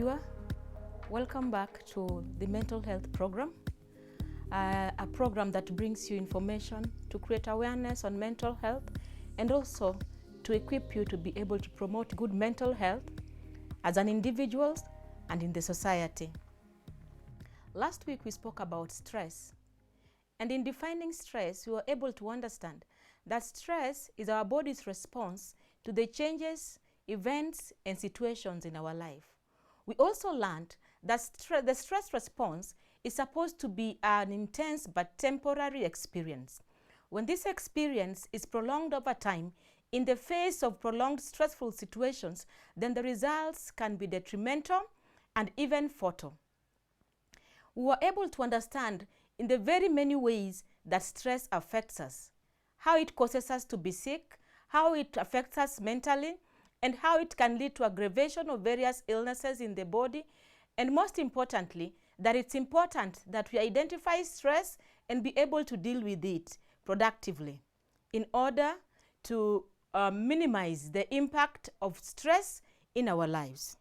viewer, welcome back to the mental health program, a program that brings you information to create awareness on mental health and also to equip you to be able to promote good mental health as an individual and in the society. Last week we spoke about stress, and in defining stress we were able to understand that stress is our body's response to the changes, events and situations in our life. We also learned that the stress response is supposed to be an intense but temporary experience. When this experience is prolonged over time, in the face of prolonged stressful situations, then the results can be detrimental and even fatal. We were able to understand in the very many ways that stress affects us, how it causes us to be sick, how it affects us mentally, and how it can lead to aggravation of various illnesses in the body, and most importantly, that it's important that we identify stress and be able to deal with it productively in order to minimize the impact of stress in our lives.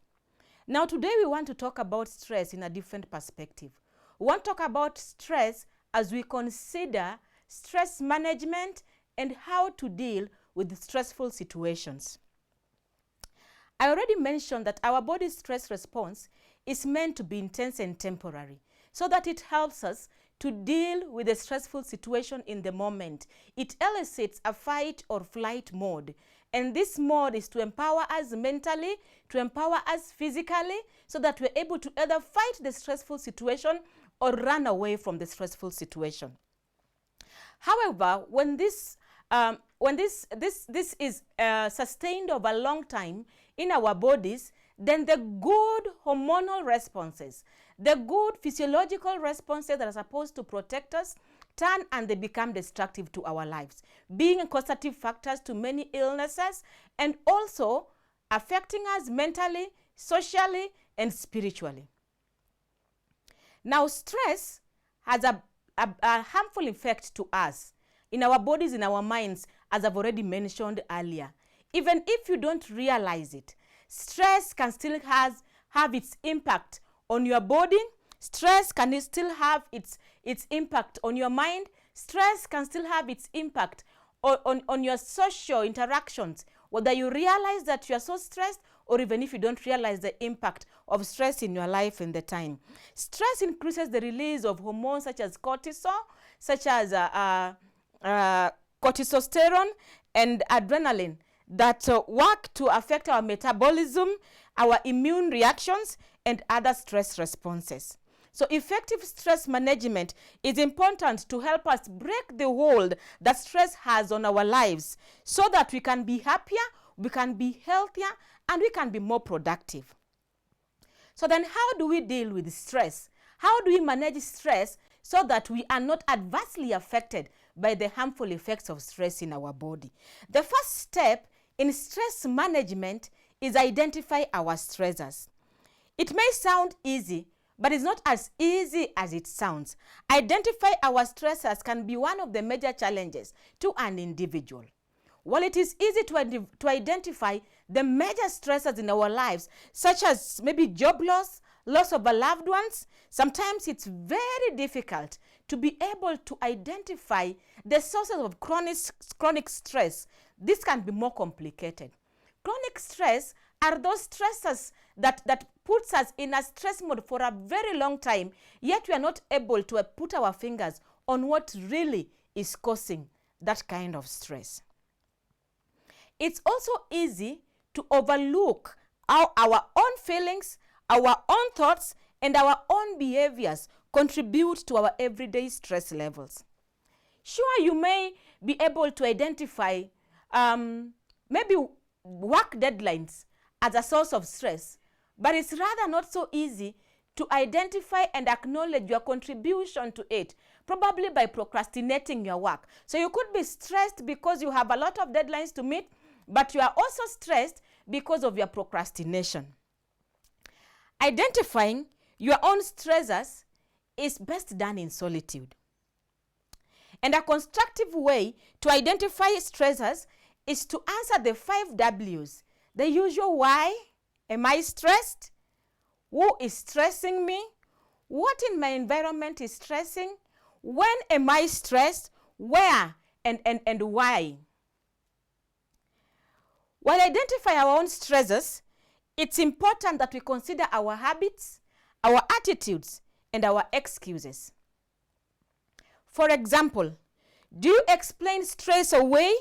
Now today we want to talk about stress in a different perspective. We want to talk about stress as we consider stress management and how to deal with stressful situations. I already mentioned that our body's stress response is meant to be intense and temporary, so that it helps us to deal with a stressful situation in the moment. It elicits a fight or flight mode, and this mode is to empower us mentally, to empower us physically, so that we're able to either fight the stressful situation or run away from the stressful situation. However, when this is sustained over a long time in our bodies, then the good hormonal responses, the good physiological responses that are supposed to protect us, turn and they become destructive to our lives, being causative factors to many illnesses and also affecting us mentally, socially, and spiritually. Now, stress has a harmful effect to us in our bodies, in our minds, as I've already mentioned earlier. Even if you don't realize it, stress can still have its impact on your body. Stress can still have its impact on your mind. Stress can still have its impact on your social interactions, whether you realize that you are so stressed or even if you don't realize the impact of stress in your life in the time. Stress increases the release of hormones such as cortisol, such as cortisosterone and adrenaline that work to affect our metabolism, our immune reactions, and other stress responses. So effective stress management is important to help us break the hold that stress has on our lives so that we can be happier, we can be healthier, and we can be more productive. So then how do we deal with stress? How do we manage stress so that we are not adversely affected by the harmful effects of stress in our body? The first step in stress management is identify our stressors. It may sound easy, but it's not as easy as it sounds. Identify our stressors can be one of the major challenges to an individual. While it is easy to identify the major stressors in our lives, such as maybe job loss of our loved ones, sometimes it's very difficult to be able to identify the sources of chronic stress. This can be more complicated. Chronic stress are those stressors that puts us in a stress mode for a very long time, yet we are not able to put our fingers on what really is causing that kind of stress. It's also easy to overlook how our own feelings, our own thoughts, and our own behaviors contribute to our everyday stress levels. Sure, you may be able to identify maybe work deadlines as a source of stress, but it's rather not so easy to identify and acknowledge your contribution to it, probably by procrastinating your work. So you could be stressed because you have a lot of deadlines to meet, but you are also stressed because of your procrastination. Identifying your own stressors is best done in solitude. And a constructive way to identify stressors is to answer the 5 W's. The usual why am I stressed? Who is stressing me? What in my environment is stressing? When am I stressed? Where and why? While identify our own stressors, it's important that we consider our habits, our attitudes, and our excuses. For example, do you explain stress away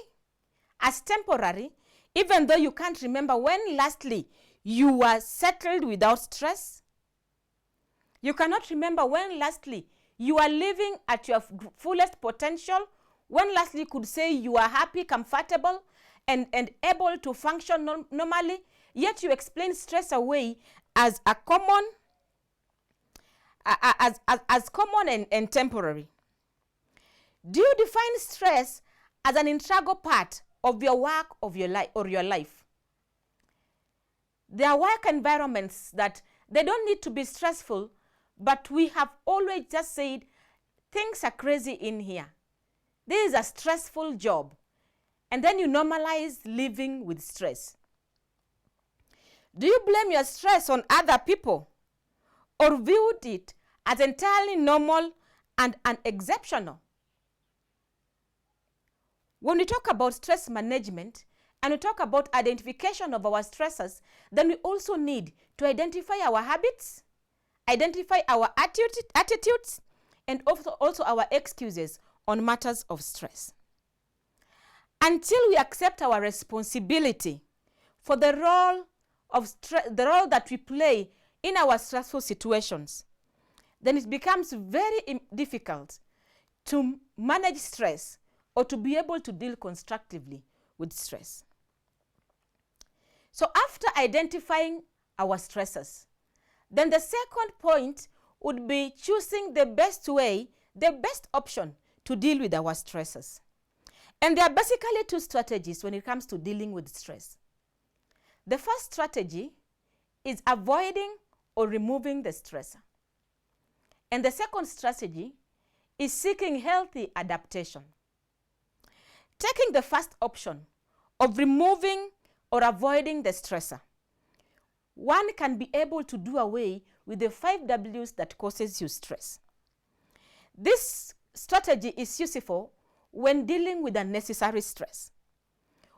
as temporary, even though you can't remember when lastly you were settled without stress? You cannot remember when lastly you are living at your fullest potential, when lastly you could say you are happy, comfortable, and able to function normally, yet you explain stress away as a common, as common and temporary. Do you define stress as an integral part of your work of your life or your life? There are work environments that they don't need to be stressful, but we have always just said things are crazy in here. This is a stressful job. And then you normalize living with stress. Do you blame your stress on other people or viewed it as entirely normal and unexceptional? When we talk about stress management and we talk about identification of our stressors, then we also need to identify our habits, identify our attitudes, and also our excuses on matters of stress. Until we accept our responsibility for the role that we play in our stressful situations, then it becomes very difficult to manage stress or to be able to deal constructively with stress. So after identifying our stressors, then the second point would be choosing the best way, the best option to deal with our stressors. And there are basically two strategies when it comes to dealing with stress. The first strategy is avoiding or removing the stressor. And the second strategy is seeking healthy adaptation. Taking the first option of removing or avoiding the stressor, one can be able to do away with the 5 W's that causes you stress. This strategy is useful when dealing with unnecessary stress.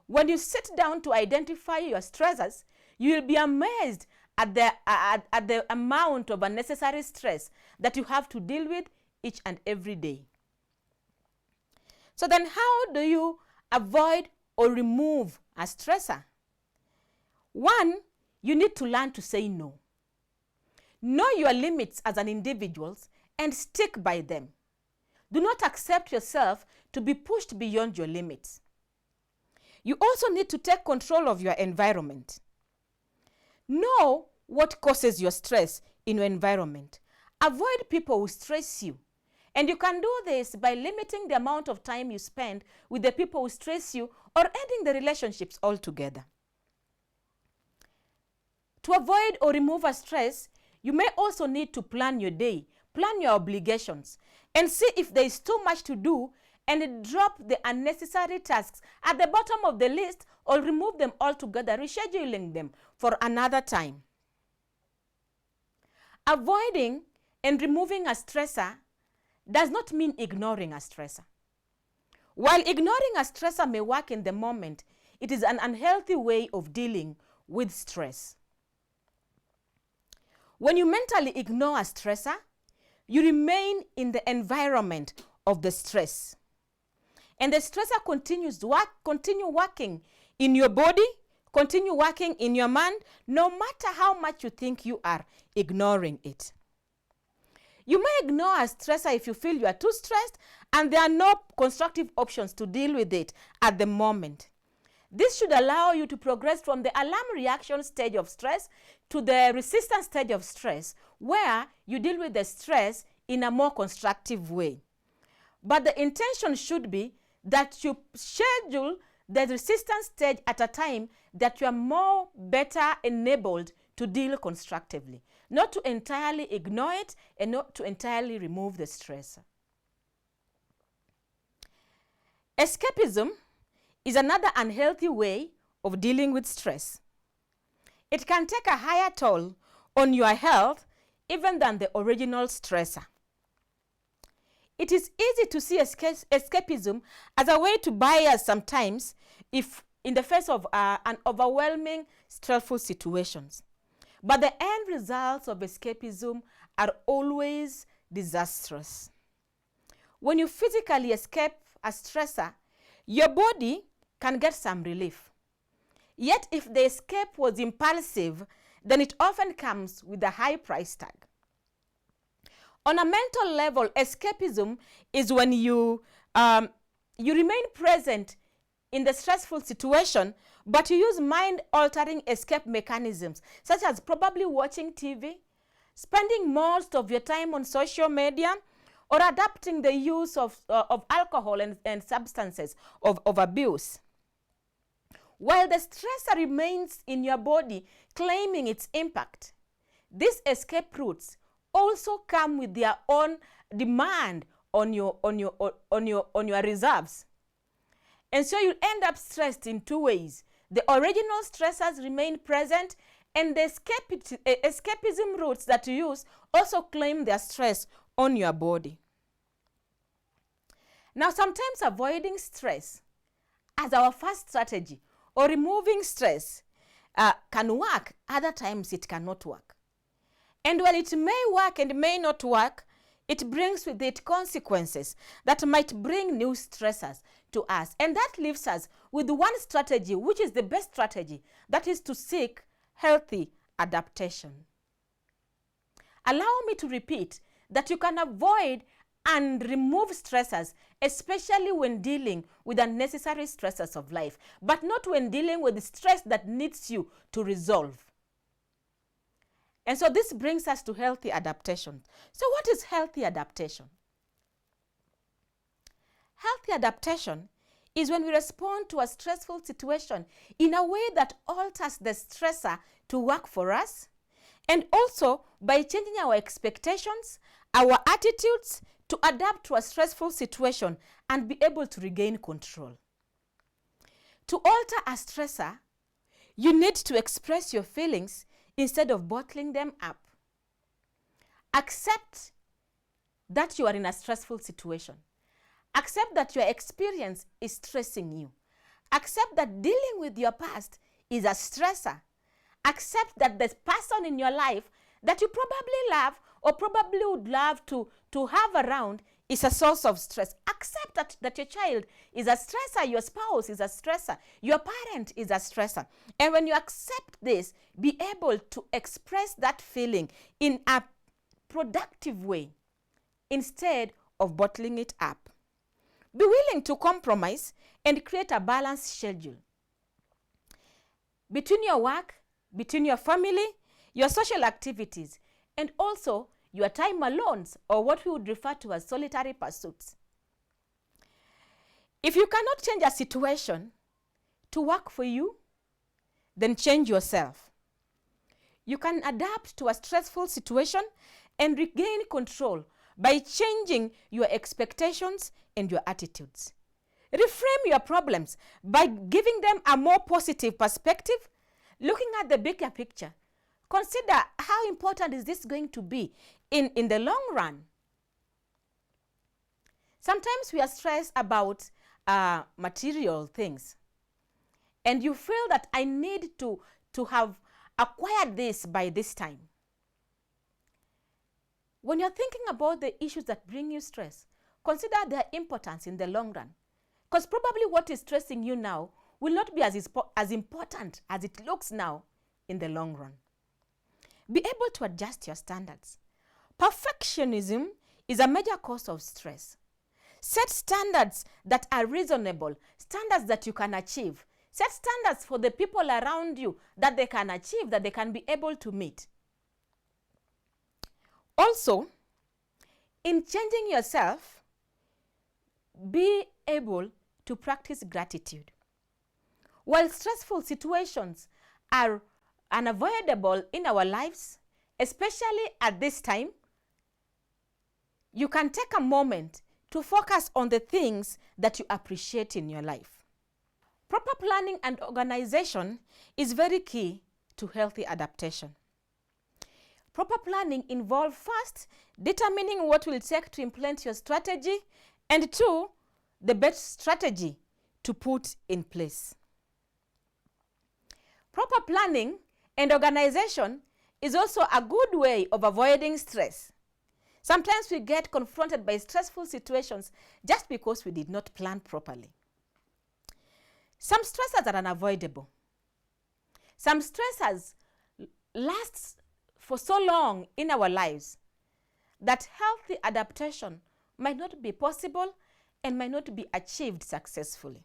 When you sit down to identify your stressors, you will be amazed at the amount of unnecessary stress that you have to deal with each and every day. So then how do you avoid or remove a stressor? One, you need to learn to say no. Know your limits as an individual and stick by them. Do not accept yourself to be pushed beyond your limits. You also need to take control of your environment. Know what causes your stress in your environment. Avoid people who stress you. And you can do this by limiting the amount of time you spend with the people who stress you or ending the relationships altogether. To avoid or remove a stress, you may also need to plan your day, plan your obligations, and see if there is too much to do and drop the unnecessary tasks at the bottom of the list or remove them altogether, rescheduling them for another time. Avoiding and removing a stressor does not mean ignoring a stressor. While ignoring a stressor may work in the moment, it is an unhealthy way of dealing with stress. When you mentally ignore a stressor, you remain in the environment of the stress. And the stressor continue working in your body, continue working in your mind, no matter how much you think you are ignoring it. You may ignore a stressor if you feel you are too stressed and there are no constructive options to deal with it at the moment. This should allow you to progress from the alarm reaction stage of stress to the resistance stage of stress, where you deal with the stress in a more constructive way. But the intention should be that you schedule the resistance stage at a time that you are more better enabled to deal constructively, not to entirely ignore it and not to entirely remove the stress. Escapism is another unhealthy way of dealing with stress. It can take a higher toll on your health even than the original stressor. It is easy to see escapism as a way to buy us sometimes if in the face of an overwhelming, stressful situations. But the end results of escapism are always disastrous. When you physically escape a stressor, your body can get some relief. Yet if the escape was impulsive, then it often comes with a high price tag. On a mental level, escapism is when you remain present in the stressful situation, but you use mind-altering escape mechanisms, such as probably watching TV, spending most of your time on social media, or adapting the use of alcohol and substances of abuse. While the stressor remains in your body, claiming its impact, these escape routes also come with their own demand on your reserves. And so you end up stressed in two ways. The original stressors remain present, and the escapism routes that you use also claim their stress on your body. Now, sometimes avoiding stress as our first strategy or removing stress can work. Other times it cannot work. And while it may work and may not work, it brings with it consequences that might bring new stressors to us. And that leaves us with one strategy, which is the best strategy, that is to seek healthy adaptation. Allow me to repeat that you can avoid and remove stressors, especially when dealing with unnecessary stressors of life, but not when dealing with the stress that needs you to resolve. And so this brings us to healthy adaptation. So what is healthy adaptation? Healthy adaptation is when we respond to a stressful situation in a way that alters the stressor to work for us, and also by changing our expectations, our attitudes, to adapt to a stressful situation and be able to regain control. To alter a stressor, you need to express your feelings instead of bottling them up. Accept that you are in a stressful situation. Accept that your experience is stressing you. Accept that dealing with your past is a stressor. Accept that the person in your life that you probably love or probably would love to have around is a source of stress. Accept that your child is a stressor, your spouse is a stressor, your parent is a stressor. And when you accept this, be able to express that feeling in a productive way instead of bottling it up. Be willing to compromise and create a balanced schedule between your work, between your family, your social activities, and also your time alone, or what we would refer to as solitary pursuits. If you cannot change a situation to work for you, then change yourself. You can adapt to a stressful situation and regain control by changing your expectations and your attitudes. Reframe your problems by giving them a more positive perspective, looking at the bigger picture. Consider how important is this going to be in the long run. Sometimes we are stressed about material things, and you feel that I need to have acquired this by this time. When you're thinking about the issues that bring you stress, consider their importance in the long run. Because probably what is stressing you now will not be as important as it looks now in the long run. Be able to adjust your standards. Perfectionism is a major cause of stress. Set standards that are reasonable, standards that you can achieve. Set standards for the people around you that they can achieve, that they can be able to meet. Also, in changing yourself, be able to practice gratitude. While stressful situations are unavoidable in our lives, especially at this time, you can take a moment to focus on the things that you appreciate in your life. Proper planning and organization is very key to healthy adaptation. Proper planning involves first determining what will take to implement your strategy, and 2, the best strategy to put in place. Proper planning and organization is also a good way of avoiding stress. Sometimes we get confronted by stressful situations just because we did not plan properly. Some stressors are unavoidable. Some stressors last for so long in our lives that healthy adaptation might not be possible and might not be achieved successfully.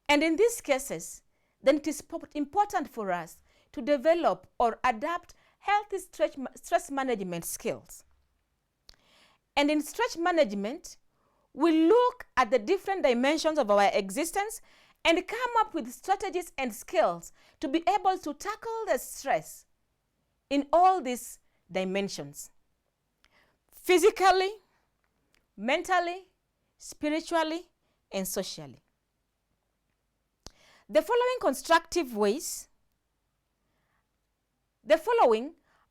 And in these cases, then it is important for us to develop or adapt healthy stress management skills. And in stress management, we look at the different dimensions of our existence and come up with strategies and skills to be able to tackle the stress in all these dimensions: physically, mentally, spiritually, and socially. The following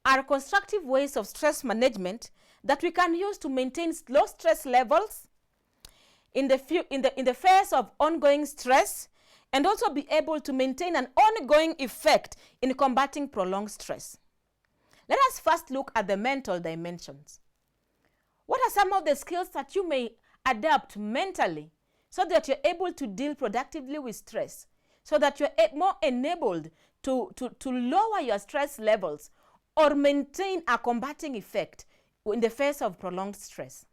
are constructive ways of stress management that we can use to maintain low stress levels in the face of ongoing stress, and also be able to maintain an ongoing effect in combating prolonged stress. Let us first look at the mental dimensions. What are some of the skills that you may adapt mentally so that you're able to deal productively with stress, so that you're more enabled to lower your stress levels or maintain a combating effect in the face of prolonged stress?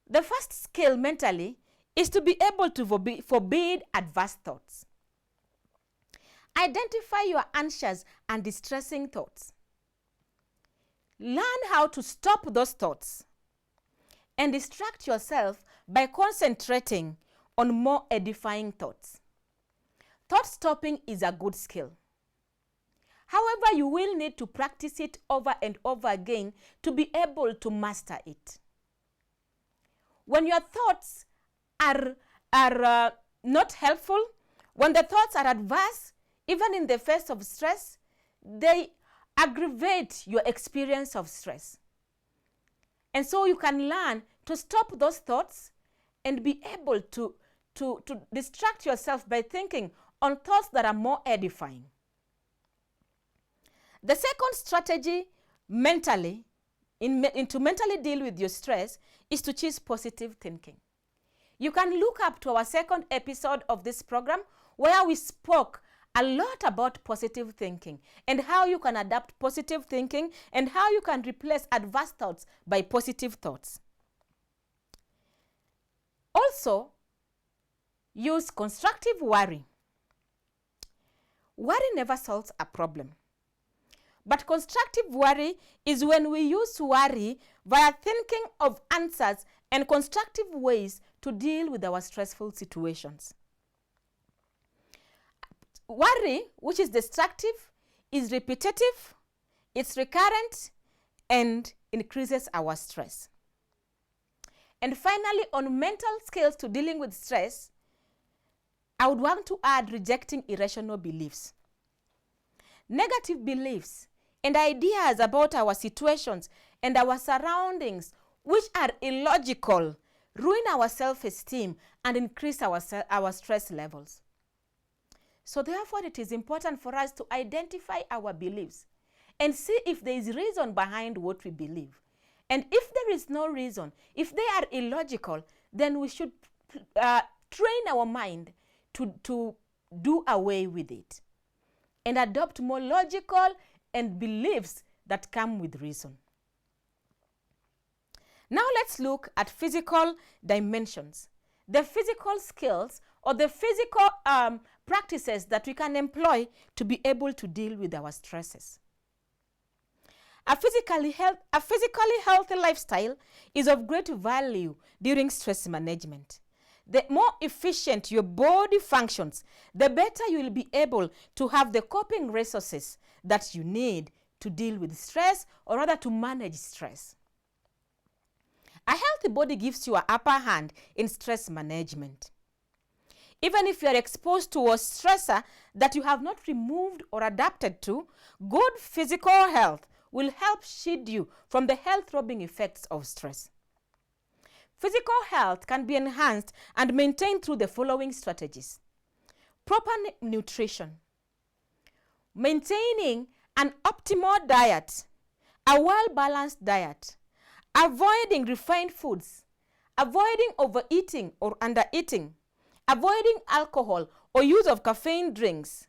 The first skill mentally is to be able to forbid adverse thoughts. Identify your anxious and distressing thoughts. Learn how to stop those thoughts and distract yourself by concentrating on more edifying thoughts. Thought stopping is a good skill. However, you will need to practice it over and over again to be able to master it. When your thoughts are not helpful, when the thoughts are adverse, even in the face of stress, they aggravate your experience of stress. And so you can learn to stop those thoughts and be able to distract yourself by thinking on thoughts that are more edifying. The second strategy mentally, to mentally deal with your stress, is to choose positive thinking. You can look up to our second episode of this program where we spoke a lot about positive thinking and how you can adapt positive thinking and how you can replace adverse thoughts by positive thoughts. Also, use constructive worry. Worry never solves a problem. But constructive worry is when we use worry via thinking of answers and constructive ways to deal with our stressful situations. Worry, which is destructive, is repetitive, it's recurrent, and increases our stress. And finally, on mental skills to dealing with stress, I would want to add rejecting irrational beliefs. Negative beliefs and ideas about our situations and our surroundings, which are illogical, ruin our self-esteem and increase our stress levels. So therefore, it is important for us to identify our beliefs and see if there is reason behind what we believe. And if there is no reason, if they are illogical, then we should train our mind to do away with it and adopt more logical and beliefs that come with reason. Now let's look at physical dimensions, the physical skills or the physical practices that we can employ to be able to deal with our stresses. A physically healthy lifestyle is of great value during stress management. The more efficient your body functions, the better you will be able to have the coping resources that you need to deal with stress, or rather to manage stress. A healthy body gives you an upper hand in stress management. Even if you are exposed to a stressor that you have not removed or adapted to, good physical health will help shield you from the health-robbing effects of stress. Physical health can be enhanced and maintained through the following strategies. Proper nutrition. Maintaining an optimal diet, a well-balanced diet, avoiding refined foods, avoiding overeating or undereating, avoiding alcohol or use of caffeine drinks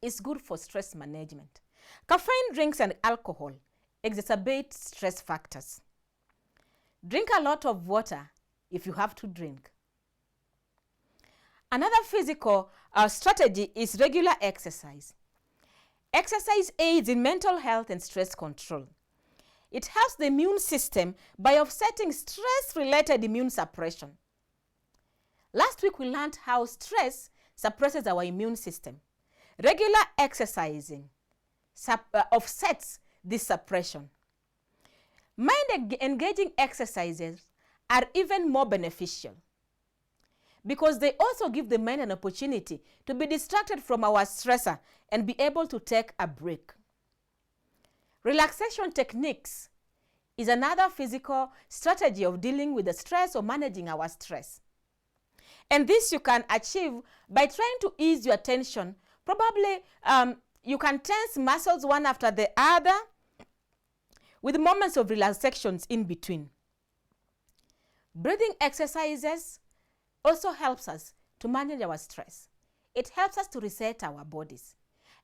is good for stress management. Caffeine drinks and alcohol exacerbate stress factors. Drink a lot of water if you have to drink. Another physical strategy is regular exercise. Exercise aids in mental health and stress control. It helps the immune system by offsetting stress-related immune suppression. Last week we learned how stress suppresses our immune system. Regular exercising offsets this suppression. Mind-engaging exercises are even more beneficial because they also give the mind an opportunity to be distracted from our stressor and be able to take a break. Relaxation techniques is another physical strategy of dealing with the stress or managing our stress. And this you can achieve by trying to ease your tension. Probably you can tense muscles one after the other with moments of relaxations in between. Breathing exercises also helps us to manage our stress. It helps us to reset our bodies.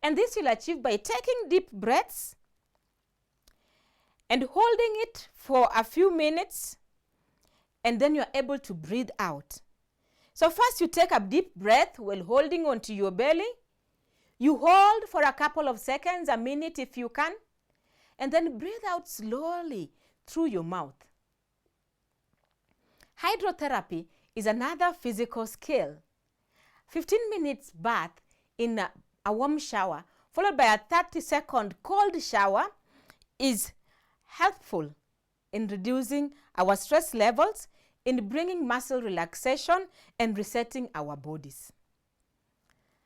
And this you'll achieve by taking deep breaths and holding it for a few minutes, and then you're able to breathe out. So first you take a deep breath while holding onto your belly. You hold for a couple of seconds, a minute if you can, and then breathe out slowly through your mouth. Hydrotherapy is another physical skill. 15 minutes bath in a warm shower followed by a 30-second cold shower is helpful in reducing our stress levels, in bringing muscle relaxation and resetting our bodies.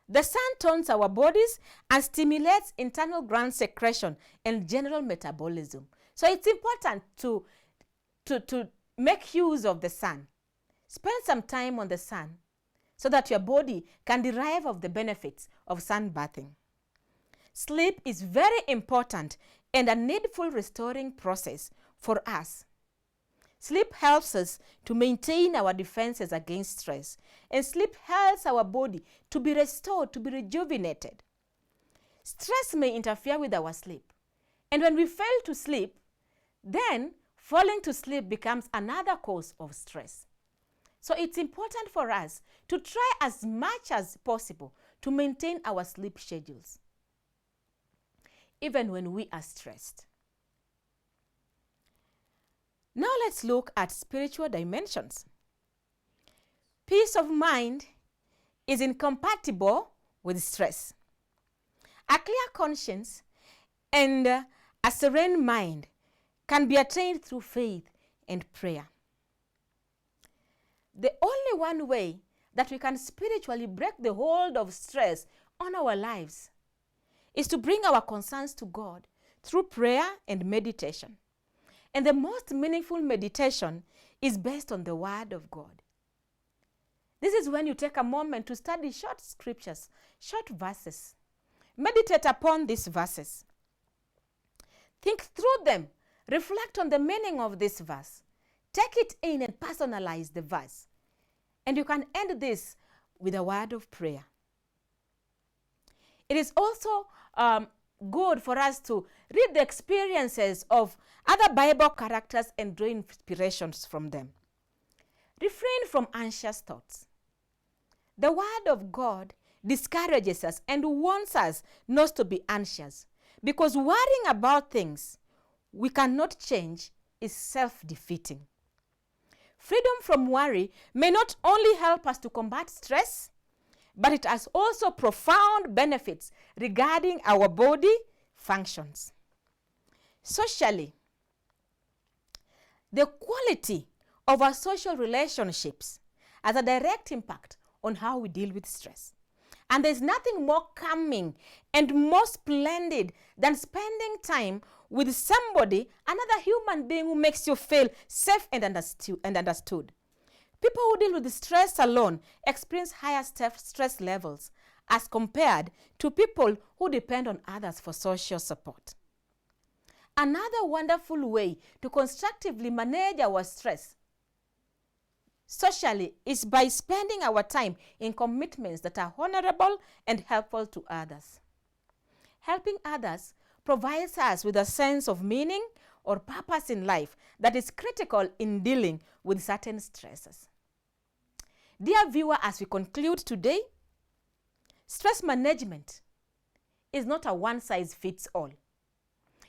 The sun tones our bodies and stimulates internal gland secretion and general metabolism. So it's important to make use of the sun. Spend some time on the sun so that your body can derive of the benefits of sunbathing. Sleep is very important and a needful restoring process for us. Sleep helps us to maintain our defenses against stress, and sleep helps our body to be restored, to be rejuvenated. Stress may interfere with our sleep, and when we fail to sleep, then falling to sleep becomes another cause of stress. So it's important for us to try as much as possible to maintain our sleep schedules, even when we are stressed. Now let's look at spiritual dimensions. Peace of mind is incompatible with stress. A clear conscience and a serene mind can be attained through faith and prayer. The only one way that we can spiritually break the hold of stress on our lives is to bring our concerns to God through prayer and meditation. And the most meaningful meditation is based on the Word of God. This is when you take a moment to study short scriptures, short verses. Meditate upon these verses. Think through them. Reflect on the meaning of this verse. Take it in and personalize the verse. And you can end this with a word of prayer. It is also good for us to read the experiences of other Bible characters and draw inspirations from them. Refrain from anxious thoughts. The Word of God discourages us and warns us not to be anxious, because worrying about things we cannot change is self-defeating. Freedom from worry may not only help us to combat stress, but it has also profound benefits regarding our body functions. Socially, the quality of our social relationships has a direct impact on how we deal with stress. And there's nothing more calming and more splendid than spending time with somebody, another human being who makes you feel safe and understood. People who deal with stress alone experience higher stress levels as compared to people who depend on others for social support. Another wonderful way to constructively manage our stress socially is by spending our time in commitments that are honorable and helpful to others. Helping others provides us with a sense of meaning or purpose in life that is critical in dealing with certain stresses. Dear viewer, as we conclude today, stress management is not a one-size-fits-all.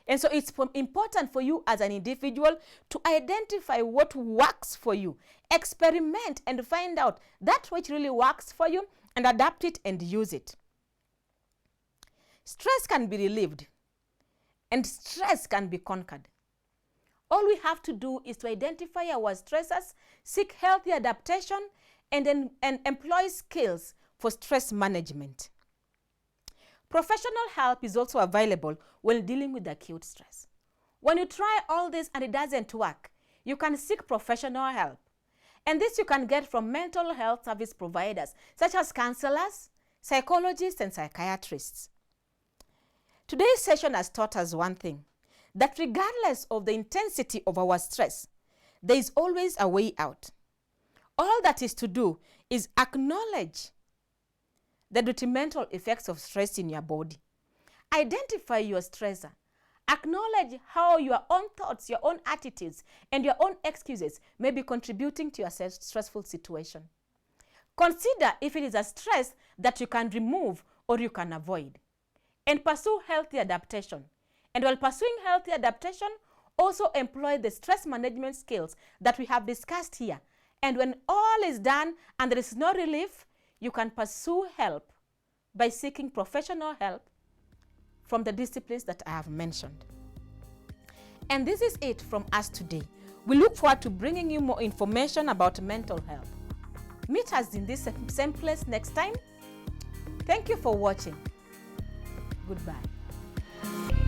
And so it's important for you as an individual to identify what works for you, experiment and find out that which really works for you and adapt it and use it. Stress can be relieved and stress can be conquered. All we have to do is to identify our stressors, seek healthy adaptation, and employ skills for stress management. Professional help is also available when dealing with acute stress. When you try all this and it doesn't work, you can seek professional help. And this you can get from mental health service providers, such as counselors, psychologists, and psychiatrists. Today's session has taught us one thing, that regardless of the intensity of our stress, there is always a way out. All that is to do is acknowledge the detrimental effects of stress in your body. Identify your stressor. Acknowledge how your own thoughts, your own attitudes, and your own excuses may be contributing to your stressful situation. Consider if it is a stress that you can remove or you can avoid. And pursue healthy adaptation. And while pursuing healthy adaptation, also employ the stress management skills that we have discussed here. And when all is done and there is no relief, you can pursue help by seeking professional help from the disciplines that I have mentioned. And this is it from us today. We look forward to bringing you more information about mental health. Meet us in this same place next time. Thank you for watching. Goodbye.